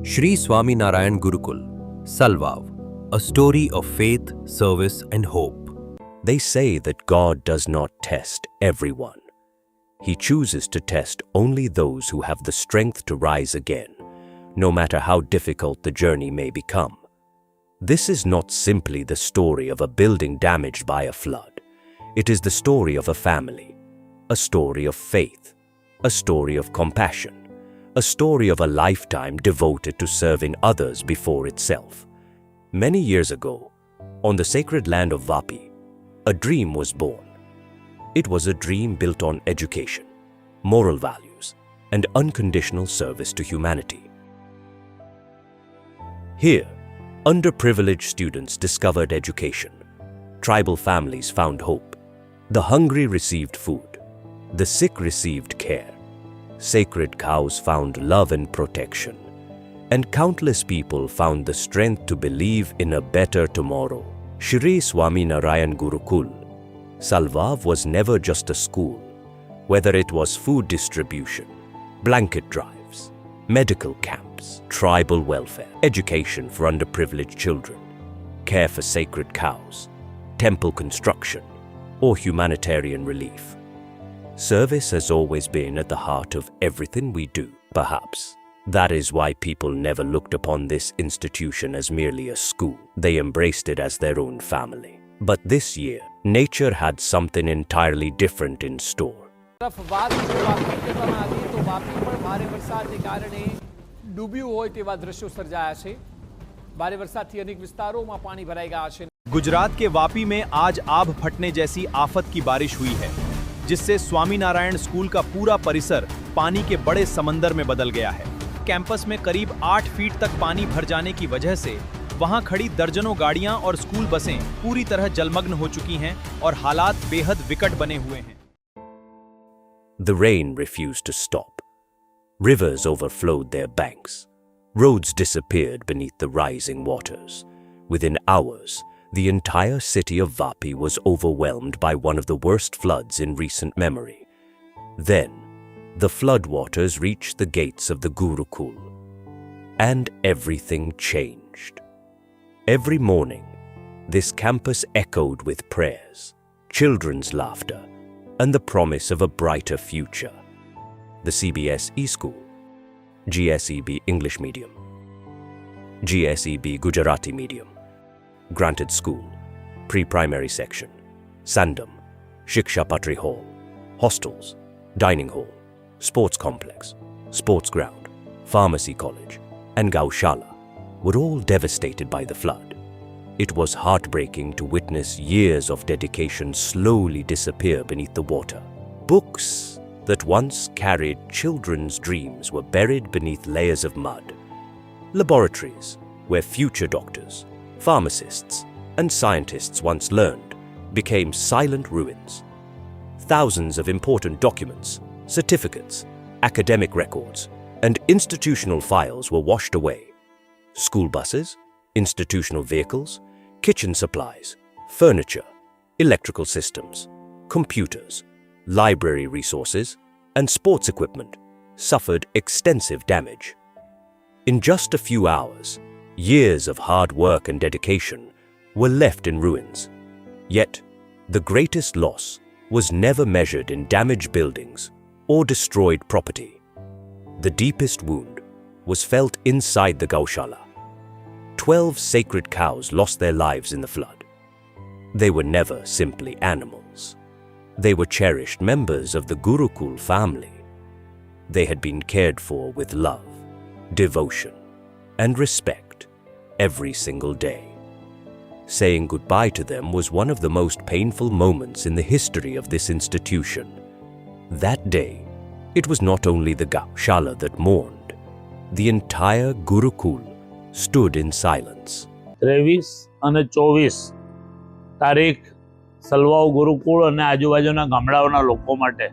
Shri Swaminarayan Gurukul, Salvav, a story of faith, service and hope. They say that God does not test everyone. He chooses to test only those who have the strength to rise again, no matter how difficult the journey may become. This is not simply the story of a building damaged by a flood. It is the story of a family, a story of faith, a story of compassion, a story of a lifetime devoted to serving others before itself. Many years ago, on the sacred land of Vapi, a dream was born. It was a dream built on education, moral values, and unconditional service to humanity. Here, underprivileged students discovered education, tribal families found hope, the hungry received food, the sick received care, sacred cows found love and protection, and countless people found the strength to believe in a better tomorrow. Shri Swaminarayan Gurukul, Salvav was never just a school. Whether it was food distribution, blanket drives, medical camps, tribal welfare, education for underprivileged children, care for sacred cows, temple construction, or humanitarian relief. Service has always been at the heart of everything we do. Perhaps that is why people never looked upon this institution as merely a school. They embraced it as their own family. But this year, nature had something entirely different in store. Gujarat के वापी में आज आभ फटने जैसी आफत की बारिश हुई है, जिससे स्वामीनारायण स्कूल का पूरा परिसर पानी के बड़े समंदर में बदल गया है। कैंपस में करीब 8 फीट तक पानी भर जाने की वजह से वहां खड़ी दर्जनों गाड़ियां और स्कूल बसें पूरी तरह जलमग्न हो चुकी हैं और हालात बेहद विकट बने हुए हैं। The rain refused to stop. Rivers overflowed their banks. Roads disappeared beneath the rising waters. Within hours, the entire city of Vapi was overwhelmed by one of the worst floods in recent memory. Then, the floodwaters reached the gates of the Gurukul, and everything changed. Every morning, this campus echoed with prayers, children's laughter, and the promise of a brighter future. The CBSE school, GSEB English medium, GSEB Gujarati medium, Granted School, Pre-Primary Section, Sandam, Shiksha Patri Hall, hostels, dining hall, sports complex, sports ground, pharmacy college, and Gaushala were all devastated by the flood. It was heartbreaking to witness years of dedication slowly disappear beneath the water. Books that once carried children's dreams were buried beneath layers of mud. Laboratories where future doctors, pharmacists, and scientists once learned became silent ruins. Thousands of important documents, certificates, academic records, and institutional files were washed away. School buses, institutional vehicles, kitchen supplies, furniture, electrical systems, computers, library resources, and sports equipment suffered extensive damage. In just a few hours, years of hard work and dedication were left in ruins. Yet, the greatest loss was never measured in damaged buildings or destroyed property. The deepest wound was felt inside the Gaushala. 12 sacred cows lost their lives in the flood. They were never simply animals. They were cherished members of the Gurukul family. They had been cared for with love, devotion, and respect every single day. Saying goodbye to them was one of the most painful moments in the history of this institution. That day, it was not only the Gaushala that mourned. The entire Gurukul stood in silence. 23 અને 24 તારીખ સલવાવ ગુરુકુળ અને આજુબાજુના ગામડાઓના લોકો માટે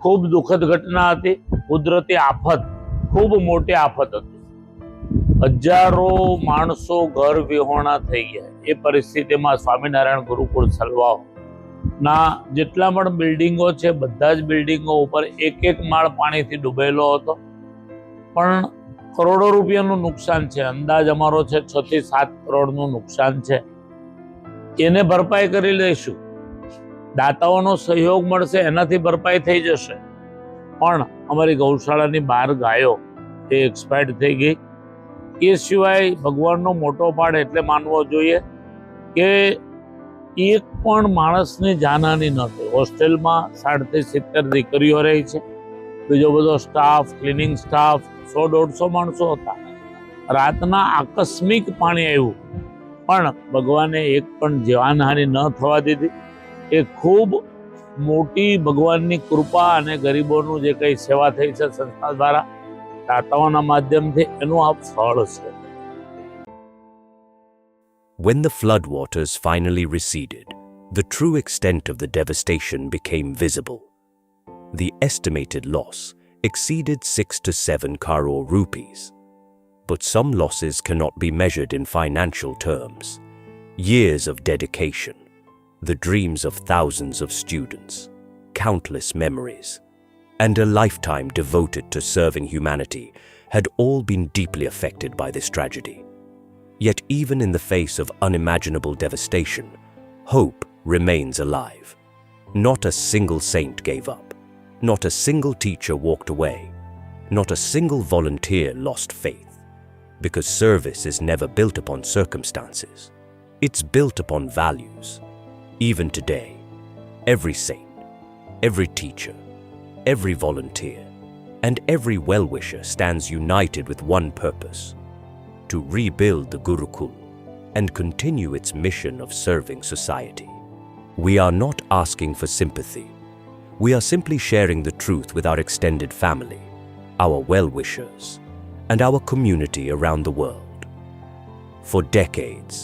ખૂબ દુઃખદ ઘટના હતી. કુદરતી આફત, ખૂબ મોટી આફત હતી. હજારો માણસો ઘર વિહોણા થઈ ગયા. એ પરિસ્થિતિમાં સ્વામિનારાયણ ગુરુકુળ સલવાવના જેટલા પણ બિલ્ડિંગો છે, બધા જ બિલ્ડિંગો ઉપર એક એક માળ પાણીથી ડૂબેલો હતો. પણ કરોડો રૂપિયાનું નુકસાન છે. અંદાજ અમારો છે 6 થી 7 કરોડનું નુકસાન છે. એને ભરપાઈ કરી લઈશું. દાતાઓનો સહયોગ મળશે, એનાથી ભરપાઈ થઈ જશે. પણ અમારી ગૌશાળાની 12 ગાયો એ એક્સપાયર્ડ થઈ ગઈ. એ સિવાય ભગવાનનો મોટો પાડ એટલે માનવો જોઈએ કે એક પણ માણસની જાનહાની ન થઈ. હોસ્ટેલમાં 60 થી 70 દીકરીઓ રહી છે. બીજો બધો સ્ટાફ, ક્લિનિંગ સ્ટાફ 100-150 માણસો હતા. રાતના આકસ્મિક પાણી આવ્યું પણ ભગવાને એક પણ જાનહાનિ ન થવા દીધી. એ ખૂબ મોટી ભગવાનની કૃપા અને ગરીબોનું જે કંઈ સેવા થઈ છે સંસ્થા દ્વારા દાતાઓના માધ્યમથી, એનું આ ફળ છે. When the floodwaters finally receded, the true extent of the devastation became visible. The estimated loss exceeded 6 to 7 crore rupees. But some losses cannot be measured in financial terms. Years of dedication, the dreams of thousands of students, countless memories, and a lifetime devoted to serving humanity had all been deeply affected by this tragedy. Yet even in the face of unimaginable devastation, hope remains alive. Not a single saint gave up. Not a single teacher walked away. Not a single volunteer lost faith. Because service is never built upon circumstances. It's built upon values. Even today, every saint, every teacher, every volunteer, and every well-wisher stands united with one purpose: to rebuild the Gurukul and continue its mission of serving society. We are not asking for sympathy. We are simply sharing the truth with our extended family, our well-wishers, and our community around the world. For decades,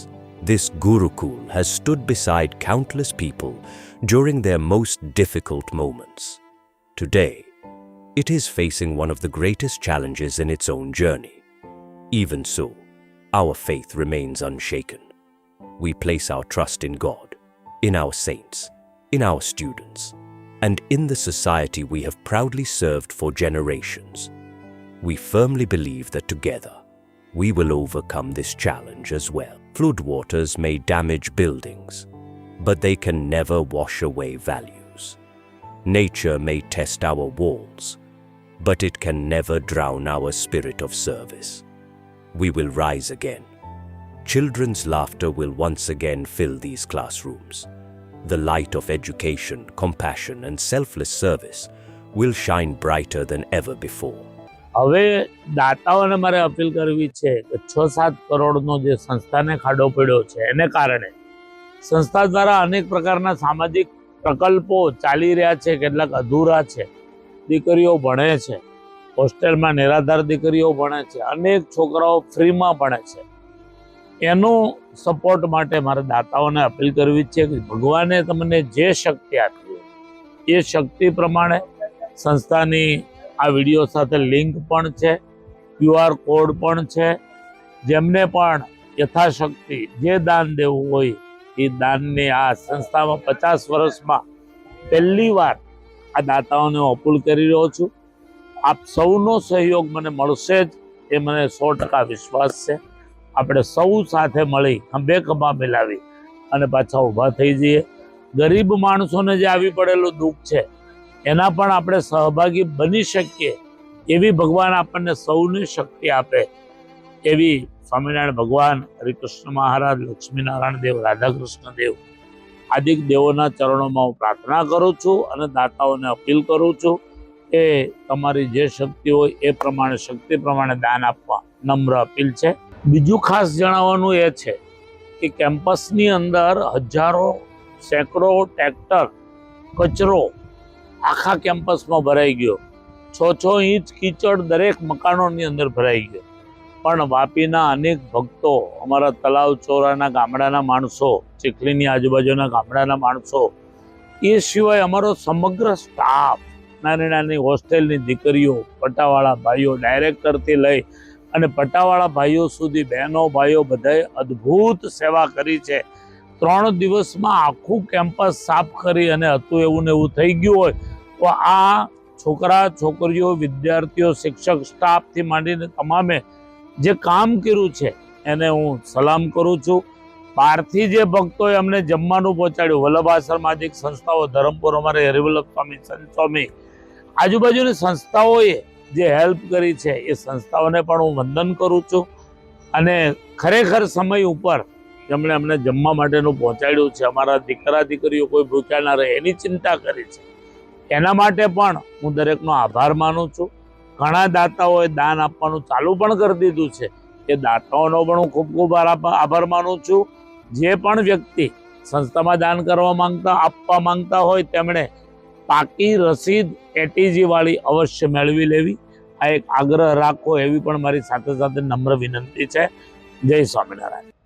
this Gurukul has stood beside countless people during their most difficult moments. Today, it is facing one of the greatest challenges in its own journey. Even so, our faith remains unshaken. We place our trust in God, in our saints, in our students, and in the society we have proudly served for generations. We firmly believe that together, we will overcome this challenge as well. Floodwaters may damage buildings, but they can never wash away values. Nature may test our walls, but it can never drown our spirit of service. We will rise again. Children's laughter will once again fill these classrooms. The light of education, compassion, and selfless service will shine brighter than ever before. હવે દાતાઓને મારે appeal કરવી છે કે 6-7 કરોડનો જે સંસ્થાને ખાડો પડ્યો છે એને કારણે સંસ્થા દ્વારા અનેક પ્રકારના સામાજિક પ્રકલ્પો ચાલી રહ્યા છે, કેટલાક અધૂરા છે. દીકરીઓ ભણે છે, હોસ્ટેલમાં નિરાધાર દીકરીઓ ભણે છે, અનેક છોકરાઓ ફ્રીમાં ભણે છે. એનો સપોર્ટ માટે મારે દાતાઓને અપીલ કરવી છે કે ભગવાને તમને જે શક્તિ આપી એ શક્તિ પ્રમાણે સંસ્થાની આ વિડીયો સાથે લિંક પણ છે, QR કોડ પણ છે. જેમને પણ યથાશક્તિ જે દાન દેવું હોય એ દાનને આ સંસ્થામાં 50 વર્ષમાં પહેલી વાર આ દાતાઓને અપીલ કરી રહ્યો છું. આપ સૌનો સહયોગ મને મળશે જ એ મને 100% વિશ્વાસ છે. આપણે સૌ સાથે મળી ખંભે ખભા મિલાવી અને પાછા ઊભા થઈ જઈએ. ગરીબ માણસોને જે આવી પડેલું દુઃખ છે એના પણ આપણે સહભાગી બની શકીએ એવી ભગવાન આપણને સૌને શક્તિ આપે એવી સ્વામિનારાયણ ભગવાન, હરિકૃષ્ણ મહારાજ, લક્ષ્મીનારાયણ દેવ, રાધાકૃષ્ણ દેવ આદિક દેવોના ચરણોમાં હું પ્રાર્થના કરું છું અને દાતાઓને અપીલ કરું છું કે તમારી જે શક્તિ હોય એ પ્રમાણે, શક્તિ પ્રમાણે દાન આપવા નમ્ર અપીલ છે. બીજું ખાસ જણાવવાનું એ છે કે કેમ્પસની અંદર હજારો, સેંકડો ટ્રેક્ટર કચરો આખા કેમ્પસમાં ભરાઈ ગયો. 6 ઇંચ કીચડ દરેક મકાનોની અંદર ભરાઈ ગયો. પણ વાપીના અનેક ભક્તો, અમારા તલાવ ચોરાના ગામડાના માણસો, ચીખલીની આજુબાજુના ગામડાના માણસો, એ સિવાય અમારો સમગ્ર સ્ટાફ, નાની નાની હોસ્ટેલની દીકરીઓ, પટાવાળા ભાઈઓ, ડાયરેક્ટરથી લઈ અને પટાવાળા ભાઈઓ સુધી, બહેનો ભાઈઓ બધાએ અદ્ભુત સેવા કરી છે. 3 દિવસમાં આખું કેમ્પસ સાફ કરી અને હતું એવું ને એવું થઈ ગયું હોય તો આ છોકરા છોકરીઓ વિદ્યાર્થીઓ શિક્ષક સ્ટાફથી માંડીને તમામે જે કામ કર્યું છે એને હું સલામ કરું છું. બહારથી જે ભક્તોએ અમને જમવાનું પહોંચાડ્યું, વલ્લભ આશ્રમાદિક સંસ્થાઓ, ધરમપુર અમારે હરિવલ્લભ સ્વામી, સંત સ્વામી, આજુબાજુની સંસ્થાઓએ જે હેલ્પ કરી છે એ સંસ્થાઓને પણ હું વંદન કરું છું. અને ખરેખર સમય ઉપર જેમણે અમને જમવા માટેનું પહોંચાડ્યું છે, અમારા દીકરા દીકરીઓ કોઈ ભૂખ્યા ના રહે એની ચિંતા કરી છે, એના માટે પણ હું દરેકનો આભાર માનું છું. ઘણા દાતાઓએ દાન આપવાનું ચાલુ પણ કરી દીધું છે, એ દાતાઓનો પણ હું ખૂબ ખૂબ આભાર માનું છું. જે પણ વ્યક્તિ સંસ્થામાં દાન કરવા માંગતા, આપવા માંગતા હોય તેમણે પાકી રસીદ એટીજી વાળી અવશ્ય મેળવી લેવી, આ એક આગ્રહ રાખો એવી પણ મારી સાથે સાથે નમ્ર વિનંતી છે. જય સ્વામિનારાયણ.